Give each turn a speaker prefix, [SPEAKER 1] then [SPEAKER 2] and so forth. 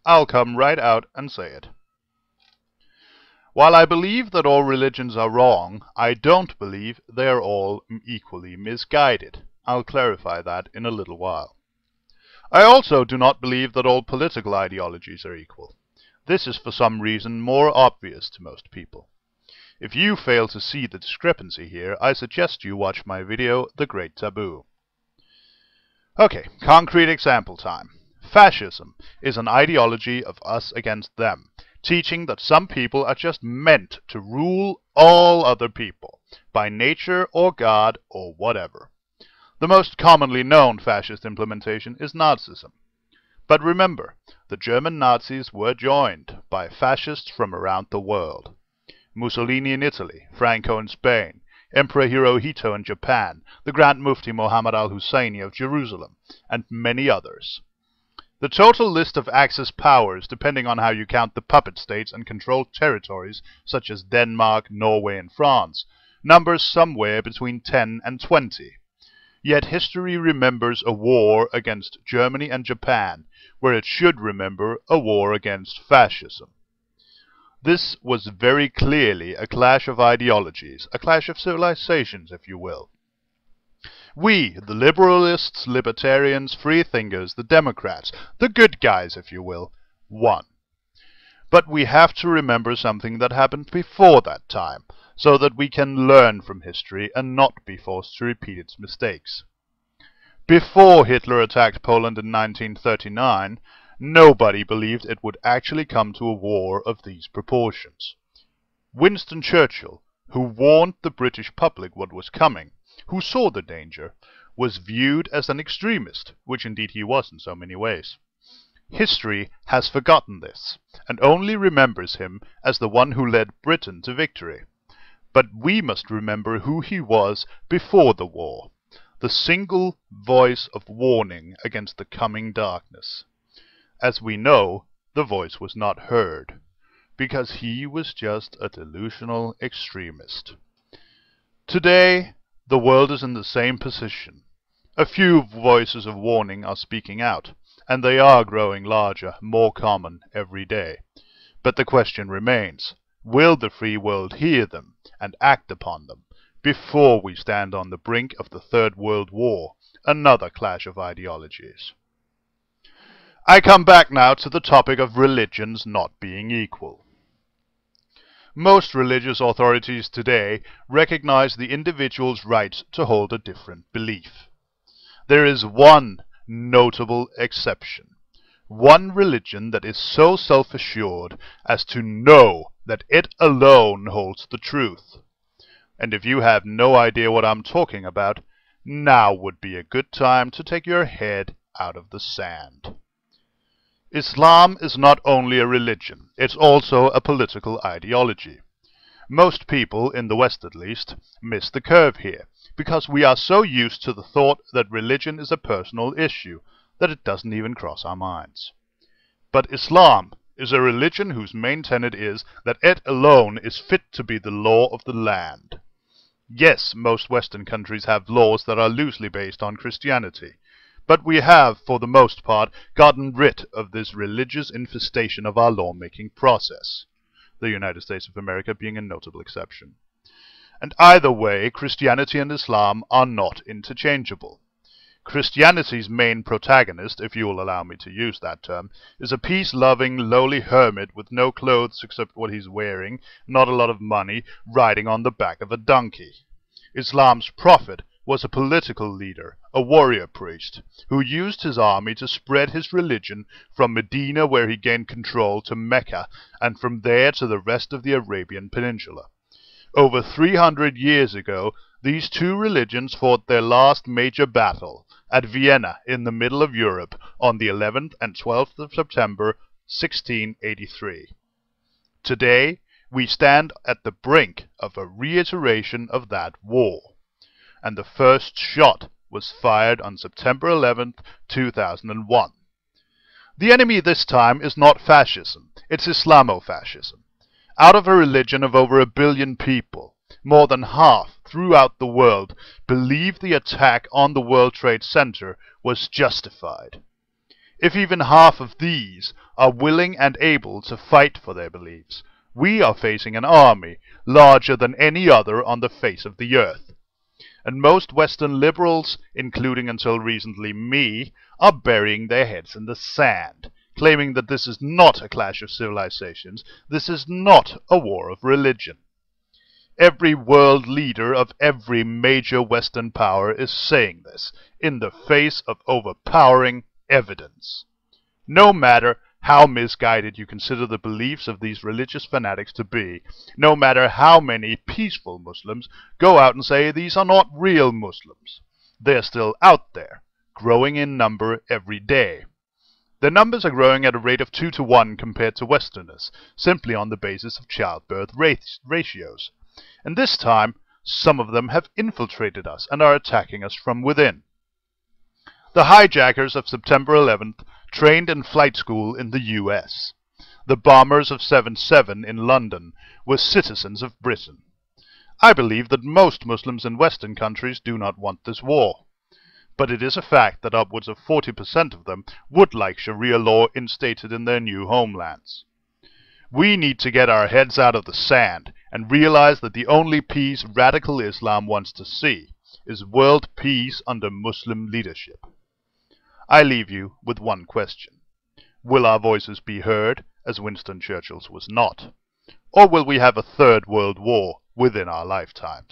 [SPEAKER 1] I'll come right out and say it. While I believe that all religions are wrong, I don't believe they are all equally misguided. I'll clarify that in a little while. I also do not believe that all political ideologies are equal. This is for some reason more obvious to most people. If you fail to see the discrepancy here, I suggest you watch my video, The Great Taboo. Okay, concrete example time. Fascism is an ideology of us against them, teaching that some people are just meant to rule all other people, by nature or God or whatever. The most commonly known fascist implementation is Nazism. But remember, the German Nazis were joined by fascists from around the world. Mussolini in Italy, Franco in Spain, Emperor Hirohito in Japan, the Grand Mufti Muhammad al-Husseini of Jerusalem, and many others. The total list of Axis powers, depending on how you count the puppet states and controlled territories such as Denmark, Norway, and France, numbers somewhere between 10 and 20. Yet history remembers a war against Germany and Japan, where it should remember a war against fascism. This was very clearly a clash of ideologies, a clash of civilizations, if you will. We, the liberalists, libertarians, freethinkers, the Democrats, the good guys, if you will, won. But we have to remember something that happened before that time, so that we can learn from history and not be forced to repeat its mistakes. Before Hitler attacked Poland in 1939, nobody believed it would actually come to a war of these proportions. Winston Churchill, who warned the British public what was coming, who saw the danger, was viewed as an extremist, which indeed he was in so many ways. History has forgotten this, and only remembers him as the one who led Britain to victory. But we must remember who he was before the war, the single voice of warning against the coming darkness. As we know, the voice was not heard, because he was just a delusional extremist. Today, the world is in the same position. A few voices of warning are speaking out, and they are growing larger, more common every day. But the question remains, will the free world hear them and act upon them before we stand on the brink of the Third World War, another clash of ideologies? I come back now to the topic of religions not being equal. Most religious authorities today recognize the individual's right to hold a different belief. There is one notable exception. One religion that is so self-assured as to know that it alone holds the truth. And if you have no idea what I'm talking about, now would be a good time to take your head out of the sand. Islam is not only a religion, it's also a political ideology. Most people, in the West at least, miss the curve here, because we are so used to the thought that religion is a personal issue that it doesn't even cross our minds. But Islam is a religion whose main tenet is that it alone is fit to be the law of the land. Yes, most Western countries have laws that are loosely based on Christianity, but we have, for the most part, gotten rid of this religious infestation of our lawmaking process, the United States of America being a notable exception. And either way, Christianity and Islam are not interchangeable. Christianity's main protagonist, if you will allow me to use that term, is a peace-loving, lowly hermit with no clothes except what he's wearing, not a lot of money, riding on the back of a donkey. Islam's prophet was a political leader, a warrior priest, who used his army to spread his religion from Medina, where he gained control, to Mecca, and from there to the rest of the Arabian Peninsula. Over 300 years ago, these two religions fought their last major battle at Vienna in the middle of Europe on the 11th and 12th of September 1683. Today, we stand at the brink of a reiteration of that war, and the first shot was fired on September 11th, 2001. The enemy this time is not fascism, it's Islamofascism. Out of a religion of over 1 billion people, more than half throughout the world believe the attack on the World Trade Center was justified. If even half of these are willing and able to fight for their beliefs, we are facing an army larger than any other on the face of the earth. And most Western liberals, including until recently me, are burying their heads in the sand, claiming that this is not a clash of civilizations, this is not a war of religion. Every world leader of every major Western power is saying this, in the face of overpowering evidence. No matter how misguided you consider the beliefs of these religious fanatics to be, no matter how many peaceful Muslims go out and say these are not real Muslims, they're still out there, growing in number every day. Their numbers are growing at a rate of 2 to 1 compared to Westerners, simply on the basis of childbirth ratios. And this time, some of them have infiltrated us and are attacking us from within. The hijackers of September 11th trained in flight school in the US. The bombers of 7/7 in London were citizens of Britain. I believe that most Muslims in Western countries do not want this war. But it is a fact that upwards of 40% of them would like Sharia law instated in their new homelands. We need to get our heads out of the sand and realize that the only peace radical Islam wants to see is world peace under Muslim leadership. I leave you with one question. Will our voices be heard, as Winston Churchill's was not? Or will we have a third world war within our lifetimes?